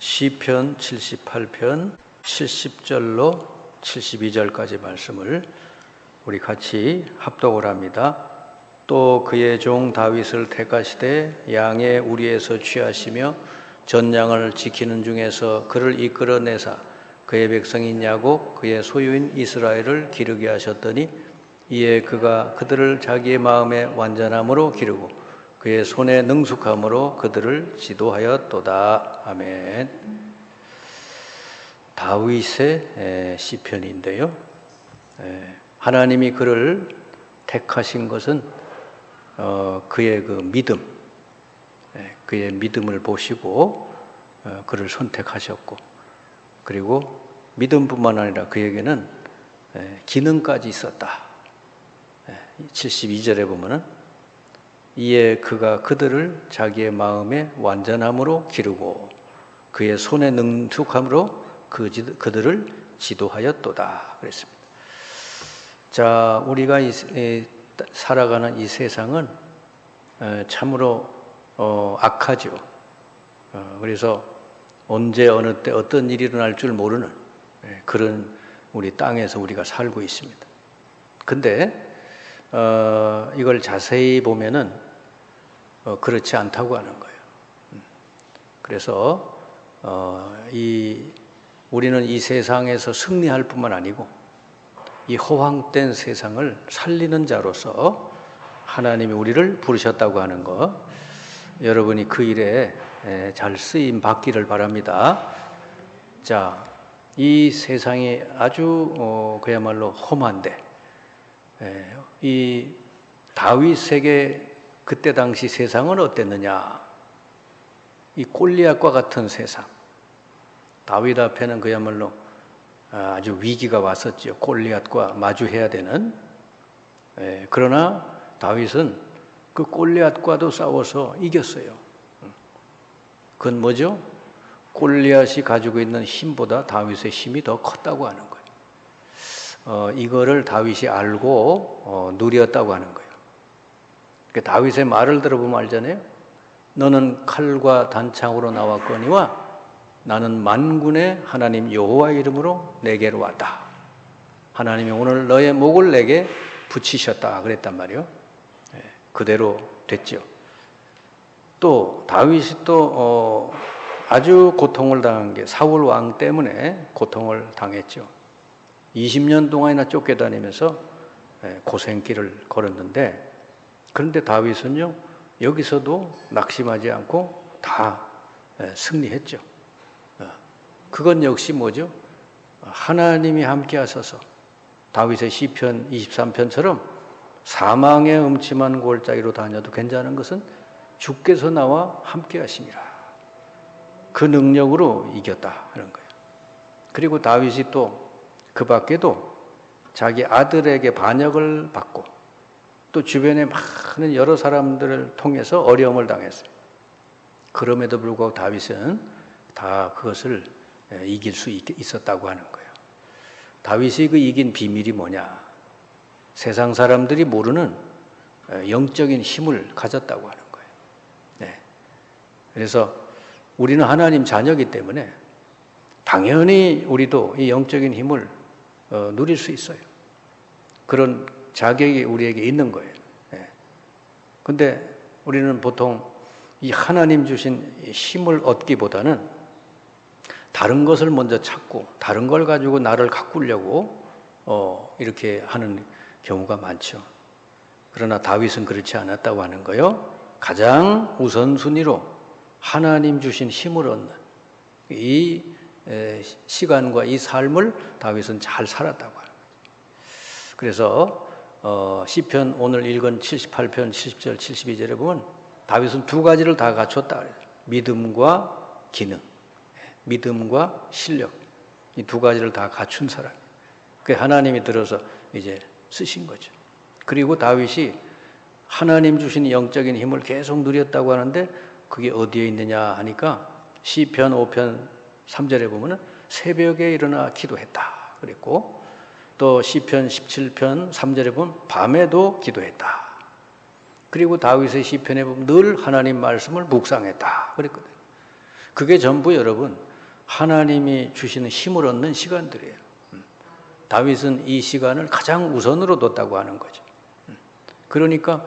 시편 78편 70절로 72절까지 말씀을 우리 같이 합독을 합니다. 또 그의 종 다윗을 택하시되 양의 우리에서 취하시며 전양을 지키는 중에서 그를 이끌어내사 그의 백성인 야곱 그의 소유인 이스라엘을 기르게 하셨더니 이에 그가 그들을 자기의 마음에 완전함으로 기르고 그의 손에 능숙함으로 그들을 지도하였도다. 아멘. 다윗의 시편인데요. 하나님이 그를 택하신 것은 그의 그 믿음, 그의 믿음을 보시고 그를 선택하셨고, 그리고 믿음뿐만 아니라 그에게는 기능까지 있었다. 72절에 보면은 이에 그가 그들을 자기의 마음에 완전함으로 기르고 그의 손에 능숙함으로 그들을 지도하였도다 그랬습니다. 자, 우리가 살아가는 이 세상은 참으로 악하죠. 그래서 언제 어느 때 어떤 일이 일어날 줄 모르는 그런 우리 땅에서 우리가 살고 있습니다. 근데 이걸 자세히 보면은 그렇지 않다고 하는 거예요. 그래서 우리는 이 세상에서 승리할 뿐만 아니고 이 허황된 세상을 살리는 자로서 하나님이 우리를 부르셨다고 하는 것, 여러분이 그 일에 잘 쓰임 받기를 바랍니다. 자, 이 세상이 아주 그야말로 험한데 이 다윗에게 그때 당시 세상은 어땠느냐? 이 골리앗과 같은 세상. 다윗 앞에는 그야말로 아주 위기가 왔었죠. 골리앗과 마주해야 되는. 그러나 다윗은 그 골리앗과도 싸워서 이겼어요. 그건 뭐죠? 골리앗이 가지고 있는 힘보다 다윗의 힘이 더 컸다고 하는 거예요. 이거를 다윗이 알고 누렸다고 하는 거예요. 그러니까 다윗의 말을 들어보면 알잖아요. 너는 칼과 단창으로 나왔거니와 나는 만군의 하나님 여호와의 이름으로 내게로 왔다. 하나님이 오늘 너의 목을 내게 붙이셨다 그랬단 말이에요. 그대로 됐죠. 또 다윗이 또 아주 고통을 당한 게 사울 왕 때문에 고통을 당했죠. 20년 동안이나 쫓겨다니면서 고생길을 걸었는데, 그런데 다윗은요 여기서도 낙심하지 않고 다 승리했죠. 그건 역시 뭐죠? 하나님이 함께 하셔서 다윗의 시편 23편처럼 사망의 음침한 골짜기로 다녀도 괜찮은 것은 주께서 나와 함께 하심이라. 그 능력으로 이겼다 하는 거예요. 그리고 다윗이 또 그 밖에도 자기 아들에게 반역을 받고 또 주변에 많은 여러 사람들을 통해서 어려움을 당했어요. 그럼에도 불구하고 다윗은 다 그것을 이길 수 있었다고 하는 거예요. 다윗이 그 이긴 비밀이 뭐냐? 세상 사람들이 모르는 영적인 힘을 가졌다고 하는 거예요. 그래서 우리는 하나님 자녀이기 때문에 당연히 우리도 이 영적인 힘을 누릴 수 있어요. 그런 자격이 우리에게 있는 거예요. 근데 우리는 보통 이 하나님 주신 힘을 얻기보다는 다른 것을 먼저 찾고 다른 걸 가지고 나를 가꾸려고 이렇게 하는 경우가 많죠. 그러나 다윗은 그렇지 않았다고 하는 거예요. 가장 우선순위로 하나님 주신 힘을 얻는 이 시간과 이 삶을 다윗은 잘 살았다고 하는 거죠. 그래서 시편 오늘 읽은 78편 70절 72절에 보면 다윗은 두 가지를 다 갖췄다 그래요. 믿음과 기능, 믿음과 실력, 이 두 가지를 다 갖춘 사람이에요. 그 하나님이 들어서 이제 쓰신 거죠. 그리고 다윗이 하나님 주신 영적인 힘을 계속 누렸다고 하는데 그게 어디에 있느냐 하니까 시편 5편 3절에 보면은 새벽에 일어나 기도했다 그랬고, 또 시편 17편 3절에 보면 밤에도 기도했다. 그리고 다윗의 시편에 보면 늘 하나님 말씀을 묵상했다 그랬거든요. 그게 전부 여러분 하나님이 주시는 힘을 얻는 시간들이에요. 다윗은 이 시간을 가장 우선으로 뒀다고 하는 거죠. 그러니까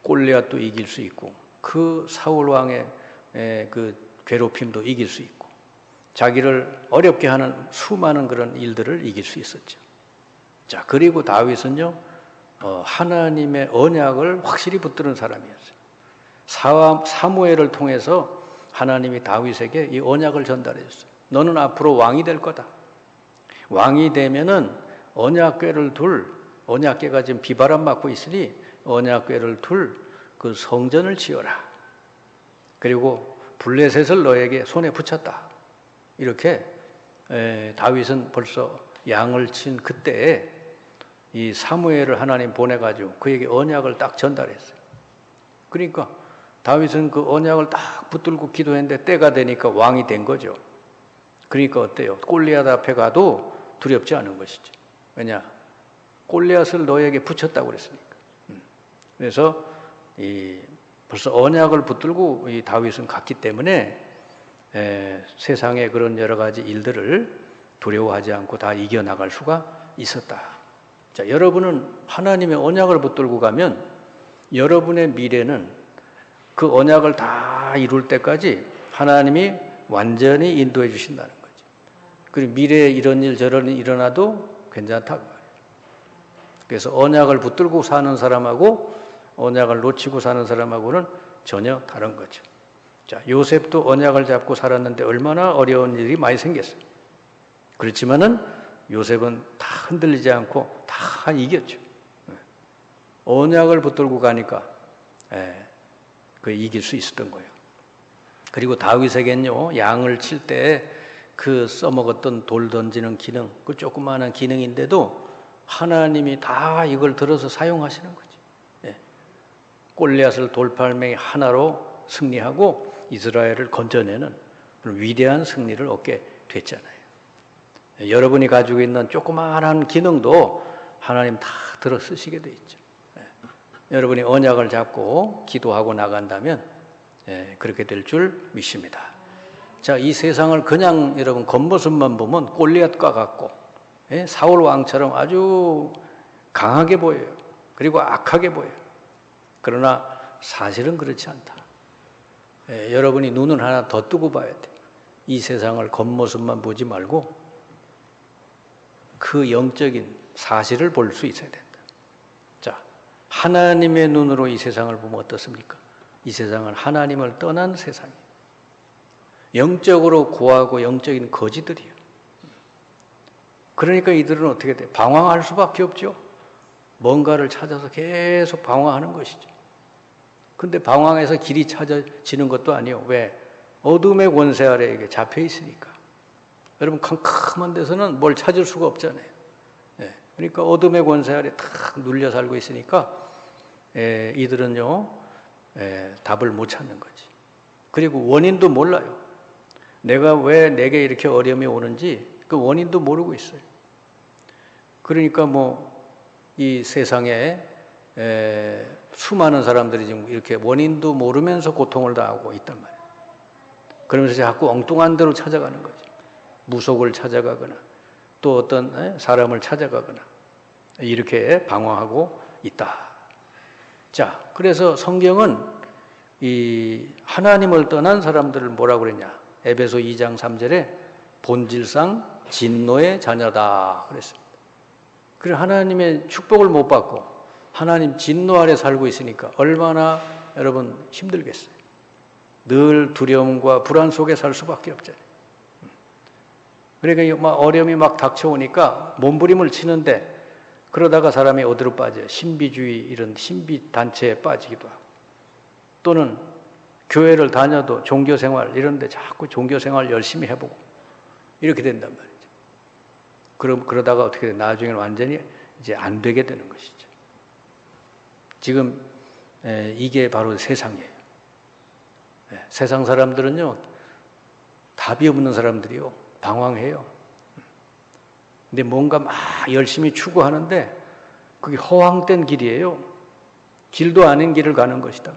골리앗도 이길 수 있고 그 사울 왕의 그 괴롭힘도 이길 수 있고 자기를 어렵게 하는 수많은 그런 일들을 이길 수 있었죠. 자, 그리고 다윗은요, 하나님의 언약을 확실히 붙드는 사람이었어요. 사무엘을 통해서 하나님이 다윗에게 이 언약을 전달해 줬어요. 너는 앞으로 왕이 될 거다. 왕이 되면은 언약궤를 둘, 언약궤가 지금 비바람 맞고 있으니 언약궤를 둘 그 성전을 지어라. 그리고 블레셋을 너에게 손에 붙였다. 이렇게 다윗은 벌써 양을 친 그때에 이 사무엘을 하나님 보내가지고 그에게 언약을 딱 전달했어요. 그러니까 다윗은 그 언약을 딱 붙들고 기도했는데 때가 되니까 왕이 된 거죠. 그러니까 어때요? 골리앗 앞에 가도 두렵지 않은 것이죠. 왜냐? 골리앗을 너에게 붙였다고 그랬으니까. 그래서 벌써 언약을 붙들고 이 다윗은 갔기 때문에 세상의 그런 여러 가지 일들을 두려워하지 않고 다 이겨나갈 수가 있었다. 자, 여러분은 하나님의 언약을 붙들고 가면 여러분의 미래는 그 언약을 다 이룰 때까지 하나님이 완전히 인도해 주신다는 거죠. 그리고 미래에 이런 일 저런 일 일어나도 괜찮다고 말이에요. 그래서 언약을 붙들고 사는 사람하고 언약을 놓치고 사는 사람하고는 전혀 다른 거죠. 자, 요셉도 언약을 잡고 살았는데 얼마나 어려운 일이 많이 생겼어요. 그렇지만은 요셉은 다 흔들리지 않고 다 이겼죠. 언약을 붙들고 가니까 그 이길 수 있었던 거예요. 그리고 다윗에겐요, 양을 칠 때 그 써먹었던 돌 던지는 기능, 그 조그마한 기능인데도 하나님이 다 이걸 들어서 사용하시는 거죠. 골리앗을 돌팔매 하나로 승리하고 이스라엘을 건져내는 그런 위대한 승리를 얻게 됐잖아요. 여러분이 가지고 있는 조그마한 기능도 하나님 다 들어 쓰시게 돼 있죠. 여러분이 언약을 잡고 기도하고 나간다면 그렇게 될 줄 믿습니다. 자, 이 세상을 그냥 여러분 겉모습만 보면 골리앗과 같고 사울 왕처럼 아주 강하게 보여요. 그리고 악하게 보여요. 그러나 사실은 그렇지 않다. 여러분이 눈을 하나 더 뜨고 봐야 돼. 이 세상을 겉모습만 보지 말고 그 영적인 사실을 볼 수 있어야 된다. 자, 하나님의 눈으로 이 세상을 보면 어떻습니까? 이 세상은 하나님을 떠난 세상이에요. 영적으로 고하고 영적인 거지들이에요. 그러니까 이들은 어떻게 돼? 방황할 수밖에 없죠. 뭔가를 찾아서 계속 방황하는 것이죠. 근데 방황해서 길이 찾아지는 것도 아니에요. 왜? 어둠의 권세 아래에 이게 잡혀 있으니까. 여러분, 캄캄한 데서는 뭘 찾을 수가 없잖아요. 그러니까 어둠의 권세 아래 탁 눌려 살고 있으니까 이들은요, 답을 못 찾는 거지. 그리고 원인도 몰라요. 내가 왜 내게 이렇게 어려움이 오는지 그 원인도 모르고 있어요. 그러니까 이 세상에 수많은 사람들이 지금 이렇게 원인도 모르면서 고통을 당하고 있단 말이에요. 그러면서 자꾸 엉뚱한 데로 찾아가는 거죠. 무속을 찾아가거나 또 어떤 사람을 찾아가거나 이렇게 방황하고 있다. 자, 그래서 성경은 이 하나님을 떠난 사람들을 뭐라고 그랬냐? 에베소 2장 3절에 본질상 진노의 자녀다 그랬습니다. 그래, 하나님의 축복을 못 받고 하나님 진노 아래 살고 있으니까 얼마나 여러분 힘들겠어요. 늘 두려움과 불안 속에 살 수밖에 없잖아요. 그러니까 막 어려움이 막 닥쳐오니까 몸부림을 치는데 그러다가 사람이 어디로 빠져요? 신비주의 이런 신비 단체에 빠지기도 하고 또는 교회를 다녀도 종교생활 이런 데 자꾸 종교생활 열심히 해보고 이렇게 된단 말이죠. 그러다가 어떻게 돼? 나중에는 완전히 이제 안 되게 되는 것이죠. 지금 이게 바로 세상이에요. 세상 사람들은요, 답이 없는 사람들이요, 방황해요. 근데 뭔가 막 열심히 추구하는데 그게 허황된 길이에요. 길도 아닌 길을 가는 것이다.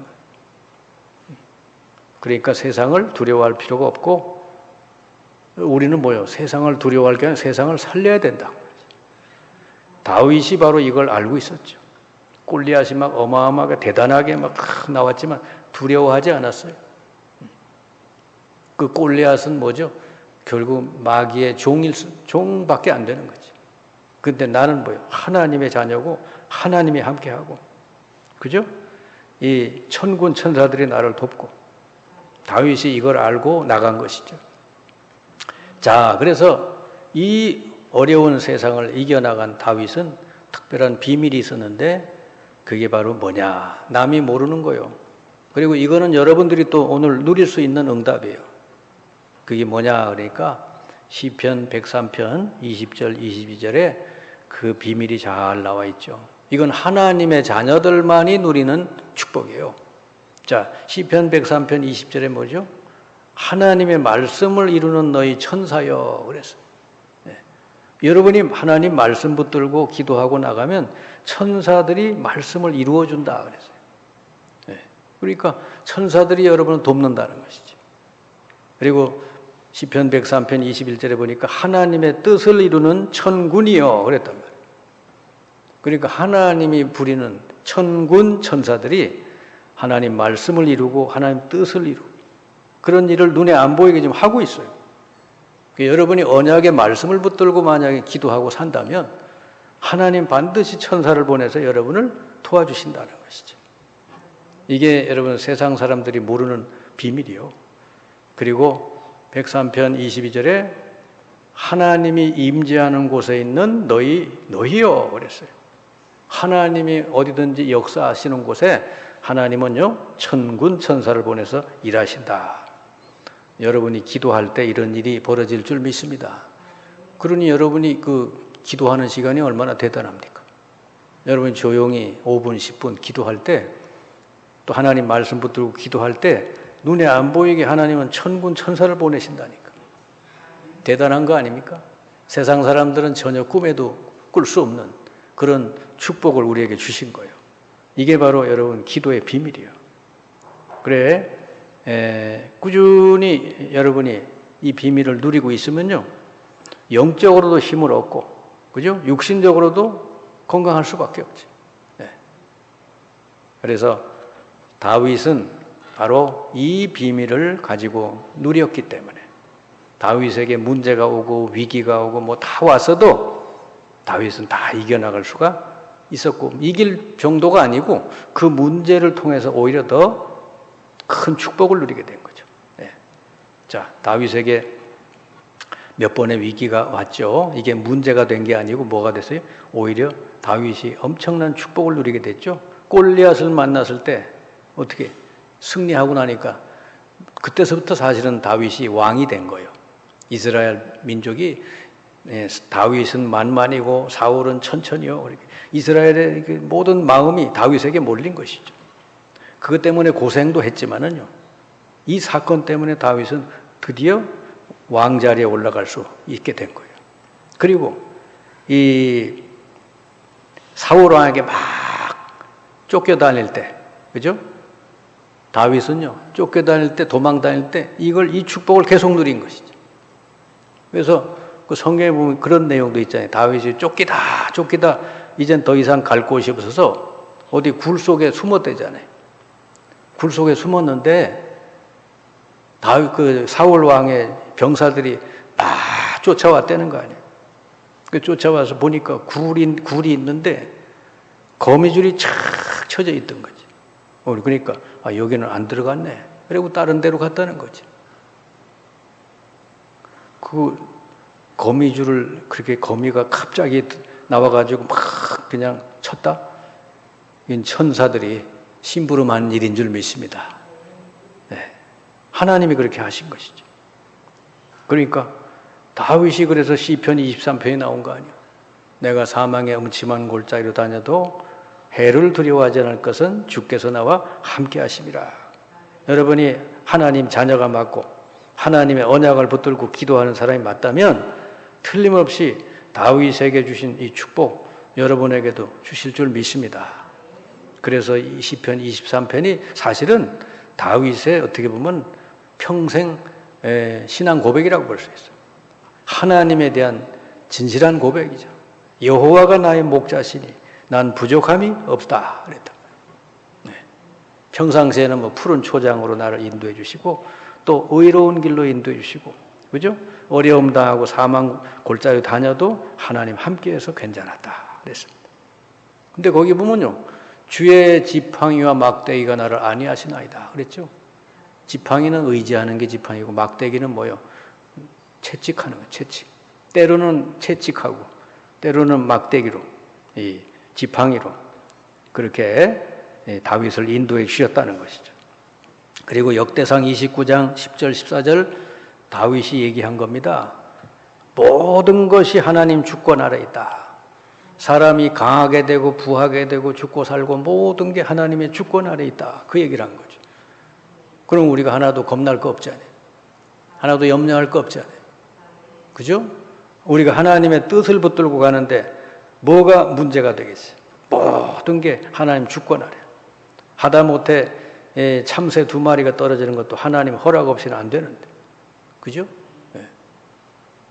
그러니까 세상을 두려워할 필요가 없고 우리는 뭐요? 세상을 두려워할 게 아니라 세상을 살려야 된다. 다윗이 바로 이걸 알고 있었죠. 골리앗이 막 어마어마하게 대단하게 막 나왔지만 두려워하지 않았어요. 그 골리앗은 뭐죠? 결국 마귀의 종밖에 안 되는 거지. 근데 나는 뭐요? 하나님의 자녀고 하나님이 함께하고, 그죠? 이 천군 천사들이 나를 돕고, 다윗이 이걸 알고 나간 것이죠. 자, 그래서 이 어려운 세상을 이겨나간 다윗은 특별한 비밀이 있었는데, 그게 바로 뭐냐? 남이 모르는 거요. 그리고 이거는 여러분들이 또 오늘 누릴 수 있는 응답이에요. 그게 뭐냐? 그러니까 시편 103편 20절 22절에 그 비밀이 잘 나와 있죠. 이건 하나님의 자녀들만이 누리는 축복이에요. 자, 시편 103편 20절에 뭐죠? 하나님의 말씀을 이루는 너희 천사여 그랬어요. 네. 여러분이 하나님 말씀 붙들고 기도하고 나가면 천사들이 말씀을 이루어 준다 그랬어요. 네. 그러니까 천사들이 여러분을 돕는다는 것이죠. 그리고 시편 103편 21절에 보니까 하나님의 뜻을 이루는 천군이여 그랬단 말이에요. 그러니까 하나님이 부리는 천군 천사들이 하나님 말씀을 이루고 하나님 뜻을 이루고 그런 일을 눈에 안 보이게 좀 하고 있어요. 그러니까 여러분이 언약의 말씀을 붙들고 만약에 기도하고 산다면 하나님 반드시 천사를 보내서 여러분을 도와주신다는 것이죠. 이게 여러분 세상 사람들이 모르는 비밀이요. 그리고 103편 22절에 하나님이 임재하는 곳에 있는 너희여 그랬어요. 하나님이 어디든지 역사하시는 곳에 하나님은요 천군 천사를 보내서 일하신다. 여러분이 기도할 때 이런 일이 벌어질 줄 믿습니다. 그러니 여러분이 그 기도하는 시간이 얼마나 대단합니까? 여러분이 조용히 5분 10분 기도할 때 또 하나님 말씀 붙들고 기도할 때 눈에 안 보이게 하나님은 천군 천사를 보내신다니까. 대단한 거 아닙니까? 세상 사람들은 전혀 꿈에도 꿀 수 없는 그런 축복을 우리에게 주신 거예요. 이게 바로 여러분 기도의 비밀이에요. 그래 꾸준히 여러분이 이 비밀을 누리고 있으면요 영적으로도 힘을 얻고 그죠? 육신적으로도 건강할 수밖에 없지. 네. 그래서 다윗은 바로 이 비밀을 가지고 누렸기 때문에 다윗에게 문제가 오고 위기가 오고 뭐 다 왔어도 다윗은 다 이겨나갈 수가 있었고 이길 정도가 아니고 그 문제를 통해서 오히려 더 큰 축복을 누리게 된 거죠. 네. 자, 다윗에게 몇 번의 위기가 왔죠. 이게 문제가 된 게 아니고 뭐가 됐어요? 오히려 다윗이 엄청난 축복을 누리게 됐죠. 골리앗을 만났을 때 어떻게 승리하고 나니까 그때서부터 사실은 다윗이 왕이 된 거예요. 이스라엘 민족이 다윗은 만만이고 사울은 천천히요. 이스라엘의 모든 마음이 다윗에게 몰린 것이죠. 그것 때문에 고생도 했지만은요. 이 사건 때문에 다윗은 드디어 왕자리에 올라갈 수 있게 된 거예요. 그리고 이 사울 왕에게 막 쫓겨다닐 때, 그죠? 다윗은요, 쫓겨다닐 때, 도망다닐 때, 이 축복을 계속 누린 것이죠. 그래서 그 성경에 보면 그런 내용도 있잖아요. 다윗이 쫓기다, 이젠 더 이상 갈 곳이 없어서 어디 굴 속에 숨었대잖아요. 굴 속에 숨었는데, 그 사울 왕의 병사들이 막 쫓아왔다는 거 아니에요. 그 쫓아와서 보니까 굴이 있는데, 거미줄이 착 쳐져 있던 거지. 그러니까 여기는 안 들어갔네. 그리고 다른 데로 갔다는 거지. 그 거미줄을 그렇게 거미가 갑자기 나와가지고 막 그냥 쳤다. 이건 천사들이 심부름한 일인 줄 믿습니다. 네. 하나님이 그렇게 하신 것이죠. 그러니까 다윗이 그래서 시편 23편에 나온 거 아니에요. 내가 사망의 음침한 골짜기로 다녀도 해를 두려워하지 않을 것은 주께서 나와 함께 하심이라. 여러분이 하나님 자녀가 맞고 하나님의 언약을 붙들고 기도하는 사람이 맞다면 틀림없이 다윗에게 주신 이 축복 여러분에게도 주실 줄 믿습니다. 그래서 이 시편 23편이 사실은 다윗의 어떻게 보면 평생 신앙 고백이라고 볼 수 있어요. 하나님에 대한 진실한 고백이죠. 여호와가 나의 목자시니 난 부족함이 없다 그랬다. 네. 평상시에는 뭐 푸른 초장으로 나를 인도해 주시고 또 의로운 길로 인도해 주시고, 그죠? 어려움 당하고 사망 골짜기 다녀도 하나님 함께해서 괜찮았다 그랬습니다. 근데 거기 보면요, 주의 지팡이와 막대기가 나를 안위하시나이다 그랬죠. 지팡이는 의지하는 게 지팡이고 막대기는 뭐요? 채찍하는 거, 채찍. 때로는 채찍하고 때로는 막대기로, 이 지팡이로 그렇게 다윗을 인도해 주셨다는 것이죠. 그리고 역대상 29장 10절 14절 다윗이 얘기한 겁니다. 모든 것이 하나님 주권 아래 있다. 사람이 강하게 되고 부하게 되고 죽고 살고 모든 게 하나님의 주권 아래 있다. 그 얘기를 한 거죠. 그럼 우리가 하나도 겁날 거 없잖아요. 하나도 염려할 거 없잖아요. 그죠? 우리가 하나님의 뜻을 붙들고 가는데 뭐가 문제가 되겠어요? 모든 게 하나님 주권 아래. 하다못해 참새 2마리가 떨어지는 것도 하나님 허락 없이는 안 되는데. 그죠?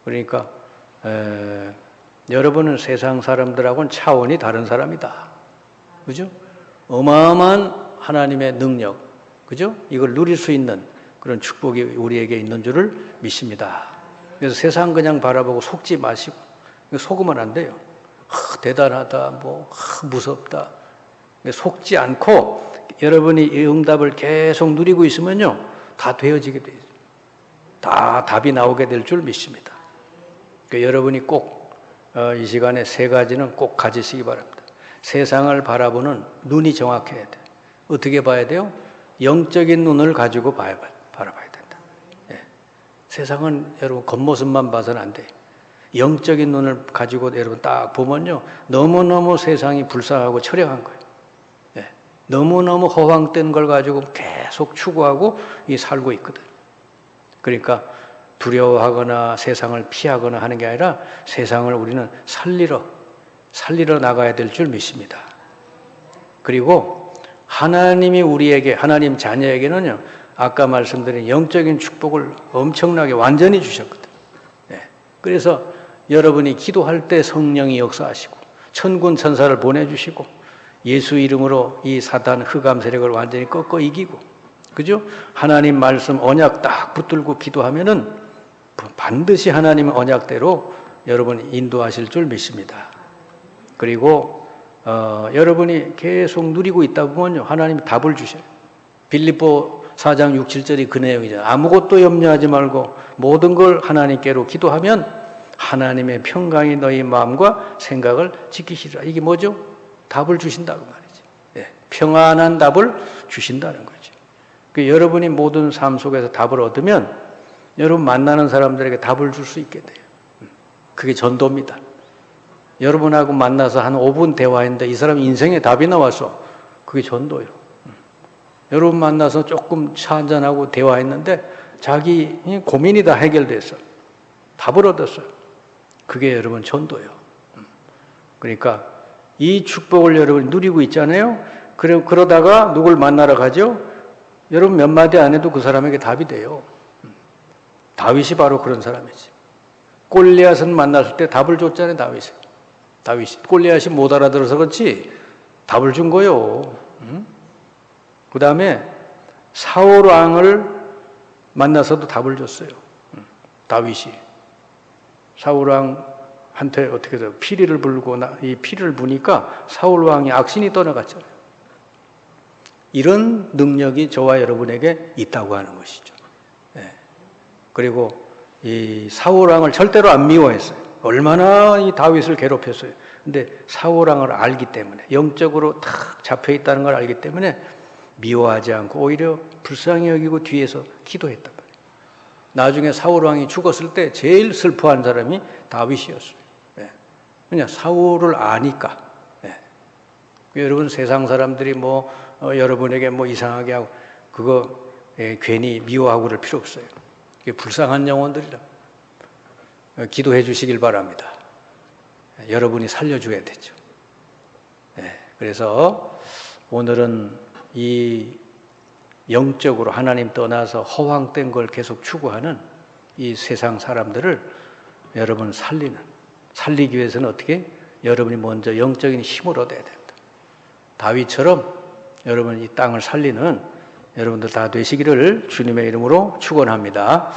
그러니까 여러분은 세상 사람들하고는 차원이 다른 사람이다. 그죠? 어마어마한 하나님의 능력, 그죠? 이걸 누릴 수 있는 그런 축복이 우리에게 있는 줄을 믿습니다. 그래서 세상 그냥 바라보고 속지 마시고, 속으면 안 돼요. 대단하다, 무섭다. 속지 않고 여러분이 이 응답을 계속 누리고 있으면요, 다 되어지게 돼요. 다 답이 나오게 될 줄 믿습니다. 그러니까 여러분이 꼭 이 시간에 3가지는 꼭 가지시기 바랍니다. 세상을 바라보는 눈이 정확해야 돼요. 어떻게 봐야 돼요? 영적인 눈을 가지고 바라봐야 된다. 예. 세상은 여러분 겉모습만 봐서는 안 돼요. 영적인 눈을 가지고 여러분 딱 보면요, 너무너무 세상이 불쌍하고 처량한 거예요. 예. 너무너무 허황된 걸 가지고 계속 추구하고 살고 있거든. 그러니까 두려워하거나 세상을 피하거나 하는 게 아니라 세상을 우리는 살리러 나가야 될 줄 믿습니다. 그리고 하나님이 우리에게, 하나님 자녀에게는요, 아까 말씀드린 영적인 축복을 엄청나게 완전히 주셨거든요. 네. 그래서 여러분이 기도할 때 성령이 역사하시고 천군 천사를 보내주시고 예수 이름으로 이 사탄 흑암 세력을 완전히 꺾어 이기고, 그죠? 하나님 말씀 언약 딱 붙들고 기도하면은 반드시 하나님의 언약대로 여러분이 인도하실 줄 믿습니다. 그리고 여러분이 계속 누리고 있다 보면요, 하나님이 답을 주셔요. 빌립보 4장 6, 7절이 그 내용이잖아요. 아무것도 염려하지 말고 모든 걸 하나님께로 기도하면 하나님의 평강이 너희 마음과 생각을 지키시리라. 이게 뭐죠? 답을 주신다고 말이죠. 예, 평안한 답을 주신다는 거죠. 여러분이 모든 삶 속에서 답을 얻으면 여러분 만나는 사람들에게 답을 줄 수 있게 돼요. 그게 전도입니다. 여러분하고 만나서 한 5분 대화했는데 이 사람 인생에 답이 나왔어. 그게 전도예요. 여러분 만나서 조금 차 한잔하고 대화했는데 자기 고민이 다 해결됐어. 답을 얻었어요. 그게 여러분 전도예요. 그러니까 이 축복을 여러분이 누리고 있잖아요. 그러다가 누굴 만나러 가죠? 여러분 몇 마디 안 해도 그 사람에게 답이 돼요. 다윗이 바로 그런 사람이지. 골리앗은 만났을 때 답을 줬잖아요, 다윗이. 골리앗이 못 알아들어서 그렇지 답을 준 거요. 그 다음에 사울 왕을 만나서도 답을 줬어요. 다윗이. 사울 왕한테 어떻게 해서 피리를 불고 이 피리를 부니까 사울 왕이 악신이 떠나갔잖아요. 이런 능력이 저와 여러분에게 있다고 하는 것이죠. 네. 그리고 이 사울 왕을 절대로 안 미워했어요. 얼마나 이 다윗을 괴롭혔어요. 근데 사울 왕을 알기 때문에, 영적으로 탁 잡혀 있다는 걸 알기 때문에 미워하지 않고 오히려 불쌍히 여기고 뒤에서 기도했단 말이에요. 나중에 사울 왕이 죽었을 때 제일 슬퍼한 사람이 다윗이었어요. 네. 그냥 사울을 아니까. 네. 여러분 세상 사람들이 여러분에게 이상하게 하고 그거 괜히 미워하고 그럴 필요 없어요. 불쌍한 영혼들이라 기도해 주시길 바랍니다. 여러분이 살려줘야 되죠. 그래서 오늘은 이 영적으로 하나님 떠나서 허황된 걸 계속 추구하는 이 세상 사람들을 여러분을 살리기 위해서는 어떻게? 여러분이 먼저 영적인 힘을 얻어야 된다. 다윗처럼 여러분 이 땅을 살리는 여러분들 다 되시기를 주님의 이름으로 축원합니다.